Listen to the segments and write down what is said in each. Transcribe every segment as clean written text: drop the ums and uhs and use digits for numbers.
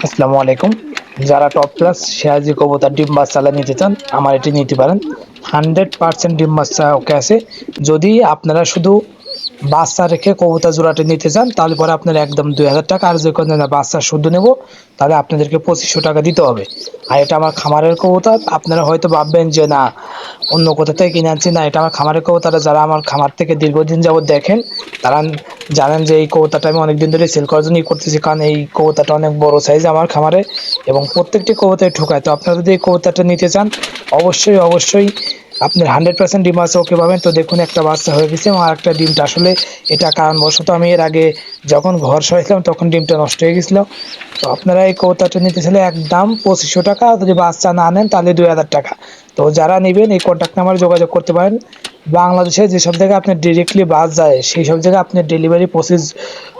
আসসালামু আলাইকুম। যারা টপ ক্লাস সিরাজি কবুতর ডিম বাচ্চা নিতে চান আমার এটি নিতে পারেন। 100% ডিম বাচ্চা ওকে আছে। যদি আপনারা শুধু বাচ্চা রেখে কবুতর জোড়াটি নিতে চান তাহলে পরে আপনার একদম 2000 টাকা, আর যে কোনো বাচ্চা শুদ্ধ নেব তাহলে আপনাদেরকে 2500 টাকা দিতে হবে। আর এটা আমার খামারের কবুতর। আপনারা হয়তো ভাববেন যে না, অন্য কোথা থেকে কিনে আনছি, না, এটা আমার খামারের কবুতর। যারা আমার খামার থেকে দীর্ঘদিন যাবত দেখেন তারা জানেন যে এই কবুতরটা আমি অনেকদিন ধরে সেল করার জন্যই করতেছি, কারণ এই কবুতরটা অনেক বড় সাইজ আমার খামারে এবং প্রত্যেকটি কবুতরে ঠোকায়। তো আপনারা যদি এই কবুতরটা নিতে চান অবশ্যই অবশ্যই আপনার 100% ডিম আছে ওকে পাবেন। তো দেখুন, একটা বাচ্চা হয়ে গেছে এবং আরেকটা ডিমটা আসলে এটা কারণবশত আমি এর আগে যখন ঘর সরাইছিলাম তখন ডিমটা নষ্ট হয়ে গেছিল। তো আপনারা এই কবুতরটা নিতে চাইলে একদম 2500 টাকা, যদি বাচ্চা না নেন তাহলে 2000 টাকা। তো যারা নেবেন এই কন্ট্যাক্ট নাম্বারে যোগাযোগ করতে পারেন। বাংলাদেশে যেসব জায়গায় আপনার ডিরেক্টলি বাস যায় সেই সব জায়গায় আপনার ডেলিভারি প্রসেস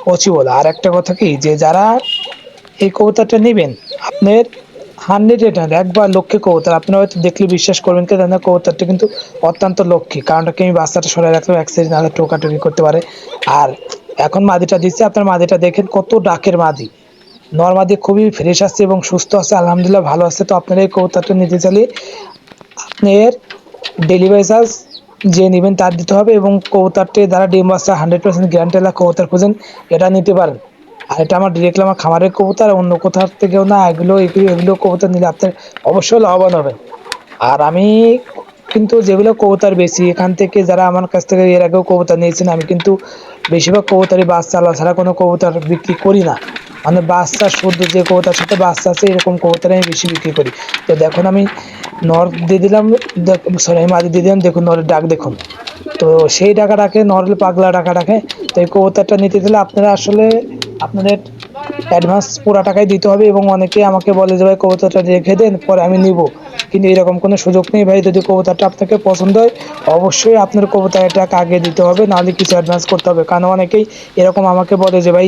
পসিবল। আর একটা কথা কি, যে যারা এই কবুতরটা নেবেন আপনার 100 একবার লক্ষ্মী কবুতর, আপনারা হয়তো দেখলে বিশ্বাস করবেন কি না, কবুতরটা কিন্তু অত্যন্ত লক্ষ্মী। কারণটা কি, আমি বাচ্চাটা সরাই রাখলাম, অ্যাক্সিডেন্ট নাহলে টোকাটুকি করতে পারে। আর এখন মাদিটা দিচ্ছে, আপনার মাদিটা দেখেন কত ডাকের মাদি। নরমাদি খুবই ফ্রেশ আছে এবং সুস্থ আছে, আলহামদুলিল্লাহ ভালো আছে। তো আপনারা এই কবুতরটা নিতে চাইলে আপনার ডেলিভারি চার্জ যে নেবেন তার দিতে হবে এবং কবুতরটি দ্বারা ডিম বাচ্চা 100% গ্যারান্টি কবুতর খুঁজেন, এটা নিতে পারেন। আর এটা আমার ডিরেক্টলি আমার খামারের কবুতর, অন্য কোথাও থেকেও না। এগুলো এগুলো এগুলো কবুতর নিলে আপনার অবশ্যই লাভবান হবেন। আর আমি কিন্তু যেগুলো কবুতর বেশি এখান থেকে, যারা আমার কাছ থেকে এর আগেও কবুতর নিয়েছেন, আমি কিন্তু বেশিরভাগ কবুতরই বাচ্চা আলা ছাড়া কোনো কবুতর বিক্রি করি না। মানে বাচ্চা শুদ্ধ যে কবুতর সাথে বাচ্চা আছে এরকম কবুতর আমি বেশি বিক্রি করি। তো দেখুন, আমি নর দিয়ে দিলাম, সরি আমি মাদি দিয়ে দিলাম, দেখুন নরের ডাক দেখুন। তো সেই টাকা রাখে নর্মাল পাগলা টাকা রাখে। তো এই কবুতরটা নিতে দিলে আপনারা আসলে আপনাদের অ্যাডভান্স পুরা টাকাই দিতে হবে। এবং অনেকে আমাকে বলে যে ভাই কবুতরটা রেখে দেন পরে আমি নিব, কিন্তু এরকম কোনো সুযোগ নেই ভাই। যদি কবুতরটা আপনাকে পছন্দ হয় অবশ্যই আপনার কবুতরের টাকা আগে দিতে হবে, নাহলে কিছু অ্যাডভান্স করতে হবে। কারণ অনেকেই এরকম আমাকে বলে যে ভাই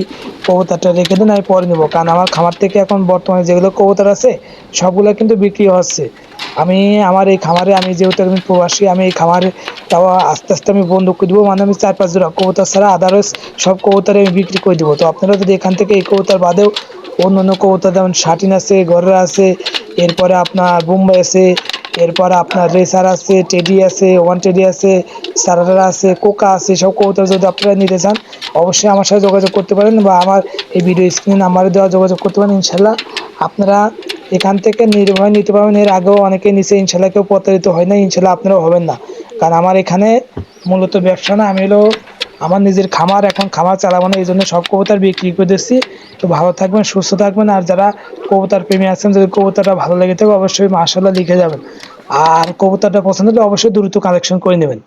কবুতরটা রেখে দেন আমি পরে নিব। কারণ আমার খামার থেকে এখন বর্তমানে যেগুলো কবুতর আছে সবগুলো কিন্তু বিক্রি হচ্ছে। আমি আমার এই খামারে, আমি যেহেতু একজন প্রবাসী, আমি এই খামারে তাও আস্তে আস্তে আমি বন্ধ করে দেবো। মানে আমি 4-5 জোড়া কবুতর ছাড়া আদারওয়াইজ সব কবুতর আমি বিক্রি করে দেবো। তো আপনারা যদি এখান থেকে এই কবুতর বাদেও অন্য অন্য কবুতর যেমন শাটিন আছে, গররা আছে, এরপরে আপনার বোম্বাই আছে, এরপরে আপনার রেসার আছে, টেডি আছে, ওয়ান টেডি আছে, সারারা আছে, কোকা আছে, সব কবুতর যদি আপনারা নিতে চান অবশ্যই আমার সাথে যোগাযোগ করতে পারেন, বা আমার এই ভিডিও স্ক্রিনে নাম্বারে দেওয়া যোগাযোগ করতে পারেন। ইনশাল্লাহ আপনারা এখান থেকে নির্ভয় নিতে পারবেন। এর আগেও অনেকে নিচে, ইনশাল্লাহ কেউ প্রতারিত হয় না, ইনশাল্লাহ আপনারাও হবেন না। কারণ আমার এখানে মূলত ব্যবসা না, আমি হলো আমার নিজের খামার, এখন খামার চালাবো না, এই জন্য সব কবুতর বিক্রি করে দিচ্ছি। তো ভালো থাকবেন, সুস্থ থাকবেন। আর যারা কবুতর প্রেমী আছেন, যদি কবুতরটা ভালো লেগে থাকে অবশ্যই মাশাআল্লাহ লিখে যাবেন। আর কবুতরটা পছন্দ হলে অবশ্যই দ্রুত কালেকশন করে নেবেন।